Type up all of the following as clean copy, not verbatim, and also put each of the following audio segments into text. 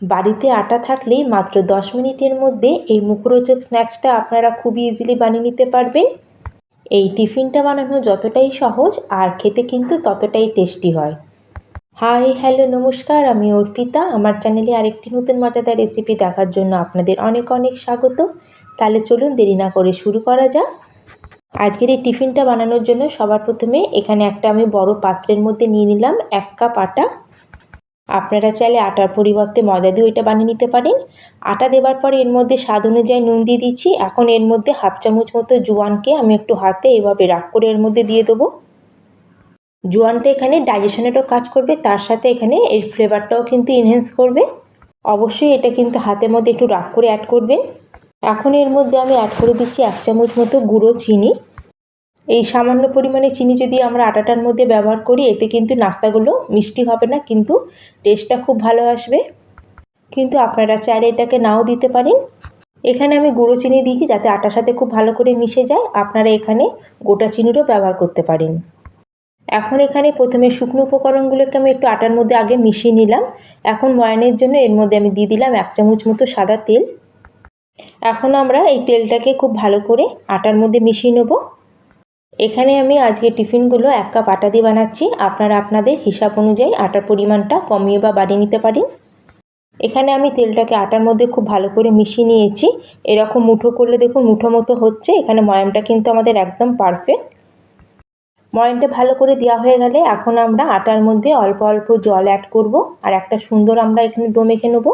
বাড়িতে আটা থাকলেই মাত্র 10 মিনিটের মধ্যে এই মুখরোচক স্ন্যাক্সটা আপনারা খুবই ইজিলি বানিয়ে নিতে পারবেন। এই টিফিনটা বানানো যতটাই সহজ আর খেতে কিন্তু ততটাই টেস্টি হয়। হাই হ্যালো নমস্কার, আমি অর্পিতা। আমার চ্যানেলে আরেকটি নতুন মজাদার রেসিপি দেখার জন্য আপনাদের অনেক অনেক স্বাগত। তাহলে চলুন দেরি না করে শুরু করা যাক। আজকের এই টিফিনটা বানানোর জন্য সবার প্রথমে এখানে একটা আমি বড় পাত্রের মধ্যে নিয়ে নিলাম 1 কাপ আটা। আপনারা চাইলে আটার পরিবর্তে ময়দা দিয়েও এটা বানিয়ে নিতে পারেন। আটা দেওয়ার পরে এর মধ্যে স্বাদ অনুযায়ী নুন দিয়ে দিচ্ছি। এখন এর মধ্যে হাফ চামচ মতো জোয়ানকে আমি একটু হাতে এভাবে রাগ করে এর মধ্যে দিয়ে দেবো। জোয়ানটা এখানে ডাইজেশনেরও কাজ করবে, তার সাথে এখানে এর ফ্লেভারটাও কিন্তু এনহ্যান্স করবে। অবশ্যই এটা কিন্তু হাতের মধ্যে একটু রাগ করে অ্যাড করবেন। এখন এর মধ্যে আমি অ্যাড করে দিচ্ছি 1 চামচ মতো গুঁড়ো চিনি। এই সামান্য পরিমাণে চিনি যদি আমরা আটাটার মধ্যে ব্যবহার করি, এতে কিন্তু নাস্তাগুলো মিষ্টি হবে না, কিন্তু টেস্টটা খুব ভালো আসবে। কিন্তু আপনারা চাইলে এটাকে নাও দিতে পারেন। এখানে আমি গুঁড়ো চিনি দিয়েছি যাতে আটার সাথে খুব ভালো করে মিশে যায়। আপনারা এখানে গোটা চিনিরও ব্যবহার করতে পারেন। এখন এখানে প্রথমে শুকনো উপকরণগুলোকে আমি একটু আটার মধ্যে আগে মিশিয়ে নিলাম। এখন ময়ানের জন্য এর মধ্যে আমি দিয়ে দিলাম 1 চামচ মতো সাদা তেল। এখন আমরা এই তেলটাকে খুব ভালো করে আটার মধ্যে মিশিয়ে নেব। এখানে আমি আজকে টিফিনগুলো 1 কাপ আটা দিয়ে বানাচ্ছি। আপনারা আপনাদের হিসাব অনুযায়ী আটার পরিমাণটা কমিয়ে বা বাড়িয়ে নিতে পারেন। এখানে আমি তেলটাকে আটার মধ্যে খুব ভালো করে মিশিয়ে নিয়েছি। এরকম মুঠো করলে দেখুন মুঠো মতো হচ্ছে। এখানে ময়ামটা কিন্তু আমাদের একদম পারফেক্ট। ময়ামটা ভালো করে দেওয়া হয়ে গেলে এখন আমরা আটার মধ্যে অল্প অল্প জল অ্যাড করব আর একটা সুন্দর আমরা এখানে ডো মেখে নেব।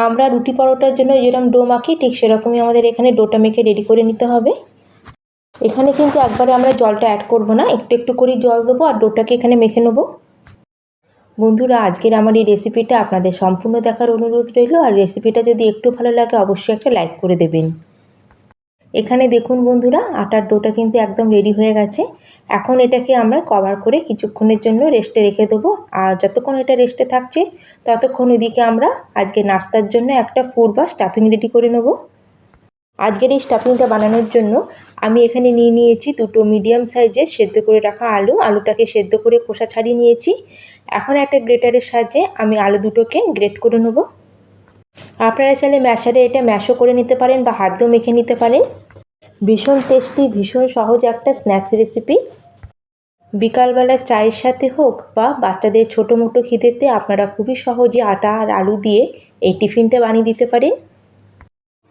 আমরা রুটি পরোটার জন্য যেরকম ডো মাখি ঠিক সেরকমই আমাদের এখানে ডোটা মেখে রেডি করে নিতে হবে। এখানে কিন্তু একবারে আমরা জলটা অ্যাড করব না, একটু একটু করে জল দেবো আর ডোটাকে এখানে মেখে নেব। বন্ধুরা, আজকের আমার এই রেসিপিটা আপনাদের সম্পূর্ণ দেখার অনুরোধ রইল। আর রেসিপিটা যদি একটু ভালো লাগে অবশ্যই একটা লাইক করে দেবেন। এখানে দেখুন বন্ধুরা, আটার ডোটা কিন্তু একদম রেডি হয়ে গেছে। এখন এটাকে আমরা কভার করে কিছুক্ষণের জন্য রেস্টে রেখে দেবো। আর যতক্ষণ এটা রেস্টে থাকছে ততক্ষণ ওইদিকে আমরা আজকে নাস্তার জন্য একটা পুর বা স্টাফিং রেডি করে নেব। আজকের এই স্টাফিংটা বানানোর জন্য আমি এখানে নিয়ে নিয়েছি দুটো মিডিয়াম সাইজের সেদ্ধ করে রাখা আলু। আলুটাকে সেদ্ধ করে খোসা ছাড়িয়ে নিয়েছি। এখন একটা গ্রেটারের সাহায্যে আমি আলু দুটোকে গ্রেট করে নেব। আপনারা চাইলে ম্যাশারে এটা ম্যাশও করে নিতে পারেন বা হাত দিয়েও মেখে নিতে পারেন। ভীষণ টেস্টি, ভীষণ সহজ একটা স্ন্যাক্স রেসিপি। বিকালবেলা চায়ের সাথে হোক বা বাচ্চাদের ছোটো মোটো খিদেতে আপনারা খুবই সহজে আটা আর আলু দিয়ে এই টিফিনটা বানিয়ে দিতে পারেন।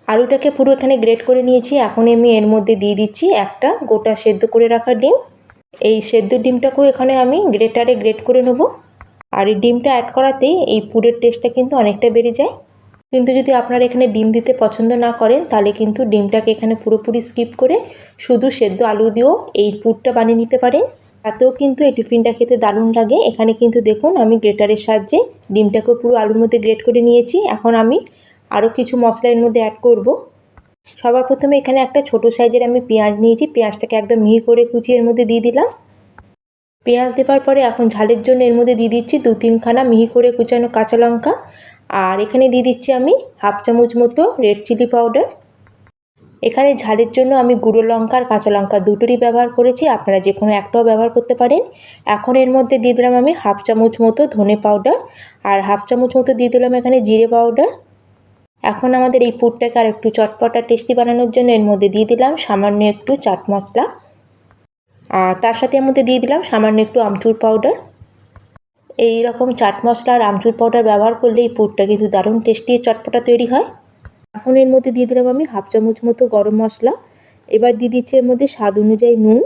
আলুটাকে পুরো এখানে গ্রেট করে নিয়েছি। এখন আমি এর মধ্যে দিয়ে দিচ্ছি একটা গোটা সেদ্ধ করে রাখা ডিম। এই সেদ্ধ ডিমটাকেও এখানে আমি গ্রেটারে গ্রেট করে নেব। আর এই ডিমটা অ্যাড করাতেই এই পুরের টেস্টটা কিন্তু অনেকটা বেড়ে যায়। কিন্তু যদি আপনারা এখানে ডিম দিতে পছন্দ না করেন তাহলে কিন্তু ডিমটাকে এখানে পুরোপুরি স্কিপ করে শুধু সেদ্ধ আলু দিয়েও এই পুরটা বানিয়ে নিতে পারেন। তাতেও কিন্তু এই টিফিনটা খেতে দারুণ লাগে। এখানে কিন্তু দেখুন আমি গ্রেটারের সাহায্যে ডিমটাকেও পুরো আলুর মধ্যে গ্রেট করে নিয়েছি। এখন আমি আরও কিছু মশলা এর মধ্যে অ্যাড করব। সবার প্রথমে এখানে একটা ছোট সাইজের আমি পেঁয়াজ নিয়েছি। পেঁয়াজটাকে একদম মিহি করে কুচিয়ে এর মধ্যে দিয়ে দিলাম। পেঁয়াজ দেওয়ার পরে এখন ঝালের জন্য এর মধ্যে দিয়ে দিচ্ছি 2-3 খানা মিহি করে কুচানো কাঁচা লঙ্কা। আর এখানে দিয়ে দিচ্ছি আমি হাফ চামচ মতো রেড চিলি পাউডার। এখানে ঝালের জন্য আমি গুঁড়ো লঙ্কা আর কাঁচা লঙ্কা দুটোরই ব্যবহার করেছি, আপনারা যে কোনো একটাও ব্যবহার করতে পারেন। এখন এর মধ্যে দিয়ে দিলাম আমি হাফ চামচ মতো ধনে পাউডার আর হাফ চামচ মতো দিয়ে দিলাম এখানে জিরে পাউডার। এখন আমাদের এই পুরটাকে আর একটু চটপটা টেস্টি বানানোর জন্য এর মধ্যে দিয়ে দিলাম সামান্য একটু চাট মশলা। আর তার সাথে এর মধ্যে দিয়ে দিলাম সামান্য একটু আমচুর পাউডার। এই রকম চাট মশলা আর আমচুর পাউডার ব্যবহার করলে এই পুরটা কিন্তু দারুণ টেস্টি চটপটা তৈরি হয়। এখন এর মধ্যে দিয়ে দিলাম আমি হাফ চামচ মতো গরম মশলা। এবার দিয়ে দিচ্ছি এর মধ্যে স্বাদ অনুযায়ী নুন।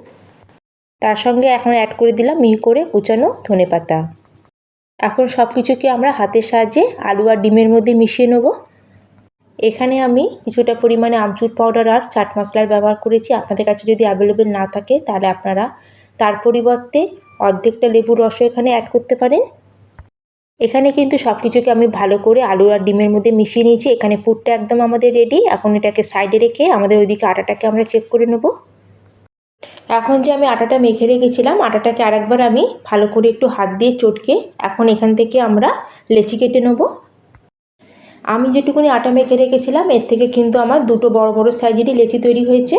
তার সঙ্গে এখন অ্যাড করে দিলাম মিহি করে কুচানো ধনেপাতা। এখন সব কিছুকে আমরা হাতের সাহায্যে আলু আর ডিমের মধ্যে মিশিয়ে নেব। এখানে আমি কিছুটা পরিমাণে আমচুর পাউডার আর চাট মশলার ব্যবহার করেছি। আপনাদের কাছে যদি অ্যাভেলেবেল না থাকে তাহলে আপনারা তার পরিবর্তে অর্ধেকটা লেবুর রসও এখানে অ্যাড করতে পারেন। এখানে কিন্তু সব কিছুকে আমি ভালো করে আলু আর ডিমের মধ্যে মিশিয়ে নিয়েছি। এখানে পুরটা একদম আমাদের রেডি। এখন এটাকে সাইডে রেখে আমাদের ওইদিকে আটাটাকে আমরা চেক করে নেব। এখন যে আমি আটাটা মেখে রেখেছিলাম আটাটাকে আরেকবার আমি ভালো করে একটু হাত দিয়ে চটকে এখন এখান থেকে আমরা লেচি কেটে নেব। আমি যেটুকুনি আটা মেখে রেখেছিলাম এর থেকে কিন্তু আমার দুটো বড় বড় সাইজেরই লেচি তৈরি হয়েছে।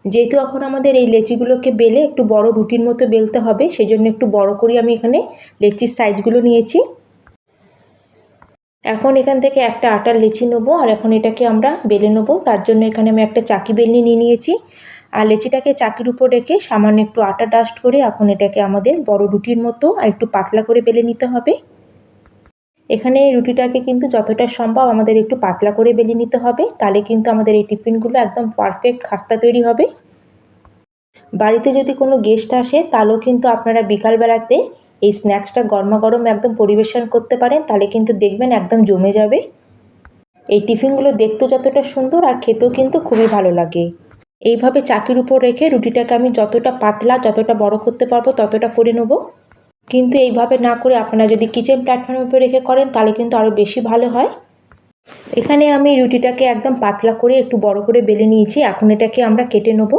যেহেতু এখন আমাদের এই লেচিগুলোকে বেলে একটু বড় রুটির মতো বেলতে হবে, সেই জন্য একটু বড় করে আমি এখানে লেচির সাইজগুলো নিয়েছি। এখন এখান থেকে একটা আটার লেচি নেবো আর এখন এটাকে আমরা বেলে নেবো। তার জন্য এখানে আমি একটা চাকি বেলনি নিয়ে নিয়েছি আর লেচিটাকে চাকির উপর রেখে সামান্য একটু আটা ডাস্ট করে এখন এটাকে আমাদের বড় রুটির মতো আর একটু পাতলা করে বেলে নিতে হবে। এখানে রুটিটাকে কিন্তু যতটা সম্ভব আমাদের একটু পাতলা করে বেলে নিতে হবে, তাহলে কিন্তু আমাদের এই টিফিনগুলো একদম পারফেক্ট খাস্তা তৈরি হবে। বাড়িতে যদি কোনো গেস্ট আসে তাহলেও কিন্তু আপনারা বিকালবেলাতে এই স্ন্যাক্সটা গরমাগরম একদম পরিবেশন করতে পারেন, তাহলে কিন্তু দেখবেন একদম জমে যাবে। এই টিফিনগুলো দেখতেও যতটা সুন্দর আর খেতেও কিন্তু খুবই ভালো লাগে। এইভাবে চাকির উপর রেখে রুটিটাকে আমি যতটা পাতলা যতটা বড় করতে পারবো ততটা করে নেব। কিন্তু এইভাবে না করে আপনারা যদি কিচেন প্ল্যাটফর্মের উপরে রেখে করেন তাহলে কিন্তু আরও বেশি ভালো হয়। এখানে আমি রুটিটাকে একদম পাতলা করে একটু বড় করে বেলে নিয়েছি। এখন এটাকে আমরা কেটে নেব।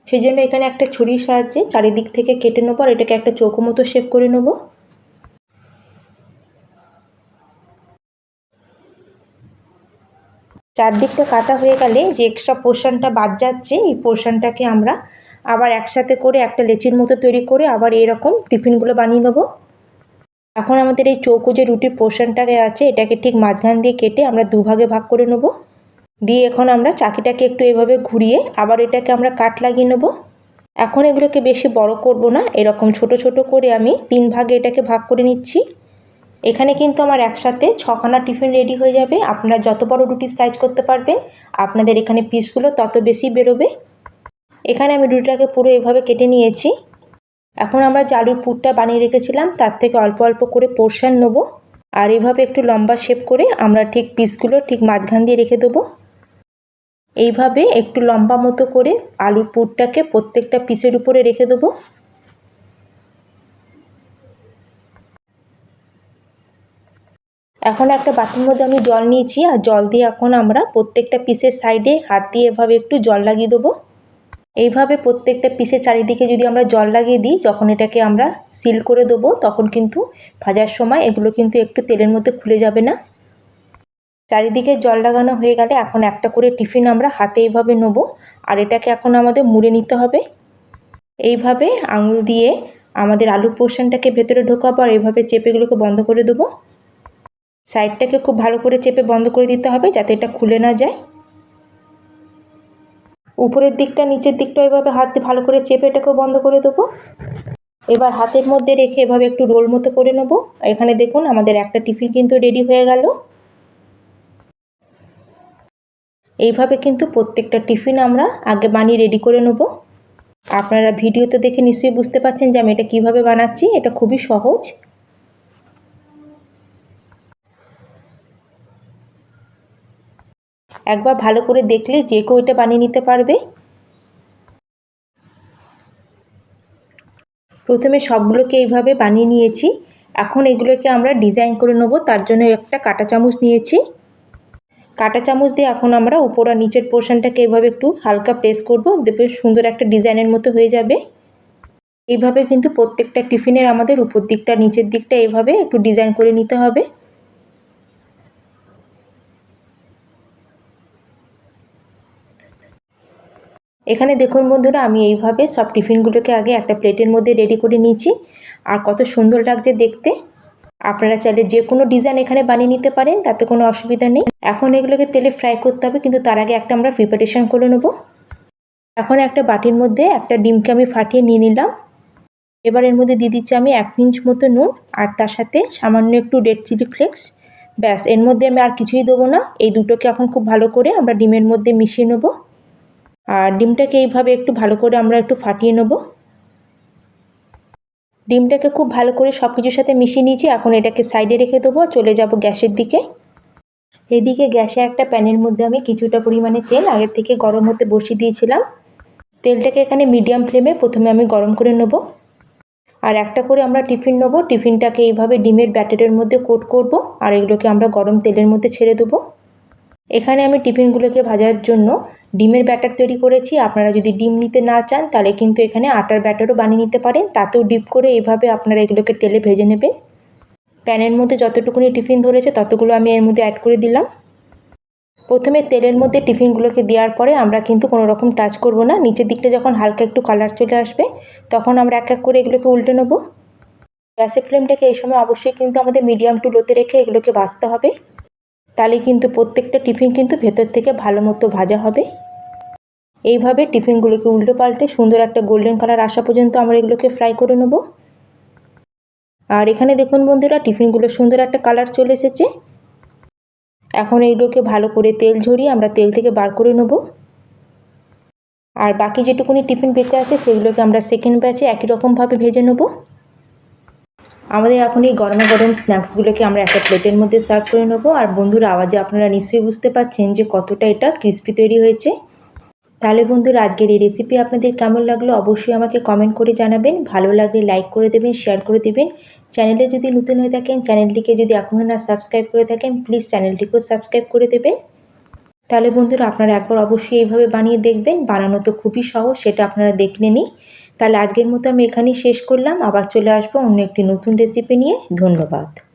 সেই জন্য এখানে একটা ছুরির সাহায্যে চারিদিক থেকে কেটে নেবো আর এটাকে একটা চৌকো মতো শেপ করে নেব। চারদিকটা কাটা হয়ে গেলে যে এক্সট্রা পোর্শনটা বাদ যাচ্ছে এই পোর্শনটাকে আমরা আবার একসাথে করে একটা লেচির মতো তৈরি করে আবার এরকম টিফিনগুলো বানিয়ে নেব। এখন আমাদের এই চৌকো যে রুটির পোর্শনটাকে আছে এটাকে ঠিক মাঝখান দিয়ে কেটে আমরা দুভাগে ভাগ করে নেব। দিয়ে এখন আমরা চাকিটাকে একটু এভাবে ঘুরিয়ে আবার এটাকে আমরা কাট লাগিয়ে নেব। এখন এগুলোকে বেশি বড় করব না, এরকম ছোট ছোট করে আমি 3 ভাগে এটাকে ভাগ করে নিচ্ছি। এখানে কিন্তু আমার একসাথে 6খানা টিফিন রেডি হয়ে যাবে। আপনারা যত বড় রুটির সাইজ করতে পারবেন আপনাদের এখানে পিসগুলো তত বেশি বেরোবে। এখানে আমি রুটিটাকে পুরো এভাবে কেটে নিয়েছি। এখন আমরা যে আলুর পুরটা বানিয়ে রেখেছিলাম তার থেকে অল্প অল্প করে পোর্শন নেব আর এভাবে একটু লম্বা শেপ করে আমরা ঠিক পিসগুলো ঠিক মাঝখান দিয়ে রেখে দেবো। এইভাবে একটু লম্বা মতো করে আলুর পুরটাকে প্রত্যেকটা পিসের উপরে রেখে দেবো। এখন একটা বাটির মধ্যে আমি জল নিয়েছি আর জল দিয়ে এখন আমরা প্রত্যেকটা পিসের সাইডে হাত দিয়ে এভাবে একটু জল লাগিয়ে দেবো। এইভাবে প্রত্যেকটা পিসের চারিদিকে যদি আমরা জল লাগিয়ে দিই যখন এটাকে আমরা সিল করে দেবো তখন কিন্তু ভাজার সময় এগুলো কিন্তু একটু তেলের মধ্যে খুলে যাবে না। চারিদিকে জল লাগানো হয়ে গেলে এখন একটা করে টিফিন আমরা হাতে এইভাবে নেব আর এটাকে এখন আমাদের মুড়ে নিতে হবে। এইভাবে আঙুল দিয়ে আমাদের আলুর পোর্শনটাকে ভেতরে ঢোকাবো আর এইভাবে চেপেগুলোকে বন্ধ করে দেবো। সাইডটাকে খুব ভালো করে চেপে বন্ধ করে দিতে হবে যাতে এটা খুলে না যায়। উপরের দিকটা নিচের দিকটা এভাবে হাত দিয়ে ভালো করে চেপে এটাকেও বন্ধ করে দেবো। এবার হাতের মধ্যে রেখে এভাবে একটু রোল মতো করে নেব। এখানে দেখুন আমাদের একটা টিফিন কিন্তু রেডি হয়ে গেল। এইভাবে কিন্তু প্রত্যেকটা টিফিন আমরা আগে বানিয়ে রেডি করে নেব। আপনারা ভিডিওতে দেখে নিশ্চয়ই বুঝতে পারছেন যে আমি এটা কীভাবে বানাচ্ছি। এটা খুবই সহজ। একবার ভালো করে দেখলে যে কেউ এটা বানিয়ে নিতে পারবে। প্রথমে সবগুলোকে এইভাবে বানিয়ে নিয়েছি। এখন এগুলোকে আমরা ডিজাইন করে নেব। তার জন্য একটা কাঁটা চামচ নিয়েছি। কাঁটা চামচ দিয়ে এখন আমরা উপর আর নিচের পোর্শনটাকে এভাবে একটু হালকা প্রেস করব, দেখবে সুন্দর একটা ডিজাইনের মতো হয়ে যাবে। এইভাবে কিন্তু প্রত্যেকটা টিফিনের আমাদের উপর দিকটা নিচের দিকটা এভাবে একটু ডিজাইন করে নিতে হবে। এখানে দেখুন বন্ধুরা আমি এইভাবে সব টিফিনগুলোকে আগে একটা প্লেটের মধ্যে রেডি করে নিয়েছি আর কত সুন্দর লাগছে দেখতে। আপনারা চাইলে যে কোনো ডিজাইন এখানে বানিয়ে নিতে পারেন, তাতে কোনো অসুবিধা নেই। এখন এগুলোকে তেলে ফ্রাই করতে হবে, কিন্তু তার আগে একটা আমরা প্রিপারেশন করে নেব। এখন একটা বাটির মধ্যে একটা ডিমকে আমি ফাটিয়ে নিয়ে নিলাম। এবার এর মধ্যে দিয়ে দিচ্ছি আমি 1 পিঞ্চ মতো নুন আর তার সাথে সামান্য একটু রেড চিলি ফ্লেক্স। ব্যাস, এর মধ্যে আমি আর কিছুই দেবো না। এই দুটোকে এখন খুব ভালো করে আমরা ডিমের মধ্যে মিশিয়ে নেব আর ডিমটাকে এইভাবে একটু ভালো করে আমরা একটু ফাটিয়ে নেব। ডিমটাকে খুব ভালো করে সব কিছুর সাথে মিশিয়ে নিয়েছি। এখন এটাকে সাইডে রেখে দেবো, চলে যাব গ্যাসের দিকে। এদিকে গ্যাসে একটা প্যানের মধ্যে আমি কিছুটা পরিমাণে তেল আগের থেকে গরম হতে বসিয়ে দিয়েছিলাম। তেলটাকে এখানে মিডিয়াম ফ্লেমে প্রথমে আমি গরম করে নেব আর একটা করে আমরা টিফিন নেব। টিফিনটাকে এইভাবে ডিমের ব্যাটারের মধ্যে কোট করব আর এগুলোকে আমরা গরম তেলের মধ্যে ছেড়ে দেবো। এখানে আমি টিফিনগুলোকে ভাজার জন্য ডিমের ব্যাটার তৈরি করেছি। আপনারা যদি ডিম নিতে না চান তাহলে কিন্তু এখানে আটার ব্যাটারও বানিয়ে নিতে পারেন, তাতেও ডিপ করে এইভাবে আপনারা এগুলোকে তেলে ভেজে নেবেন। প্যানের মধ্যে যতটুকুনি টিফিন ধরেছে ততগুলো আমি এর মধ্যে অ্যাড করে দিলাম। প্রথমে তেলের মধ্যে টিফিনগুলোকে দেওয়ার পরে আমরা কিন্তু কোনো রকম টাচ করব না। নিচের দিকটা যখন হালকা একটু কালার চলে আসবে তখন আমরা এক এক করে এগুলোকে উল্টে নেব। গ্যাসের ফ্লেমটাকে এই সময় অবশ্যই কিন্তু আমাদের মিডিয়াম টু লোতে রেখে এগুলোকে ভাজতে হবে। তাহলে কিন্তু প্রত্যেকটা টিফিন কিন্তু ভেতর থেকে ভালো মতো ভাজা হবে। এইভাবে টিফিনগুলোকে উল্টো পাল্টে সুন্দর একটা গোল্ডেন কালার আসা পর্যন্ত আমরা এগুলোকে ফ্রাই করে নেব। আর এখানে দেখুন বন্ধুরা, টিফিনগুলো সুন্দর একটা কালার চলে এসেছে। এখন এইগুলোকে ভালো করে তেল ঝরিয়ে আমরা তেল থেকে বার করে নেব। আর বাকি যেটুকুনি টিফিন বেঁচে আছে সেগুলোকে আমরা সেকেন্ড ব্যাচে একই রকমভাবে ভেজে নেব। আমাদের এখন এই গরমা গরম স্ন্যাক্সগুলোকে আমরা একটা প্লেটের মধ্যে সার্ভ করে নেব। আর বন্ধুরা, আওয়াজে আপনারা নিশ্চয়ই বুঝতে পারছেন যে কতটা এটা ক্রিস্পি তৈরি হয়েছে। তাহলে বন্ধুরা, আজকের এই রেসিপি আপনাদের কেমন লাগলো অবশ্যই আমাকে কমেন্ট করে জানাবেন। ভালো লাগলে লাইক করে দেবেন, শেয়ার করে দেবেন। চ্যানেলে যদি নতুন হয়ে থাকেন, চ্যানেলটিকে যদি এখনও না সাবস্ক্রাইব করে থাকেন, প্লিজ চ্যানেলটিকেও সাবস্ক্রাইব করে দেবেন। তাহলে বন্ধুরা, আপনারা একবার অবশ্যই এইভাবে বানিয়ে দেখবেন। বানানো তো খুবই সহজ, সেটা আপনারা দেখলে নিই। তাহলে আজকের মতো আমি এখানেই শেষ করলাম। আবার চলে আসবো অন্য একটি নতুন রেসিপি নিয়ে। ধন্যবাদ।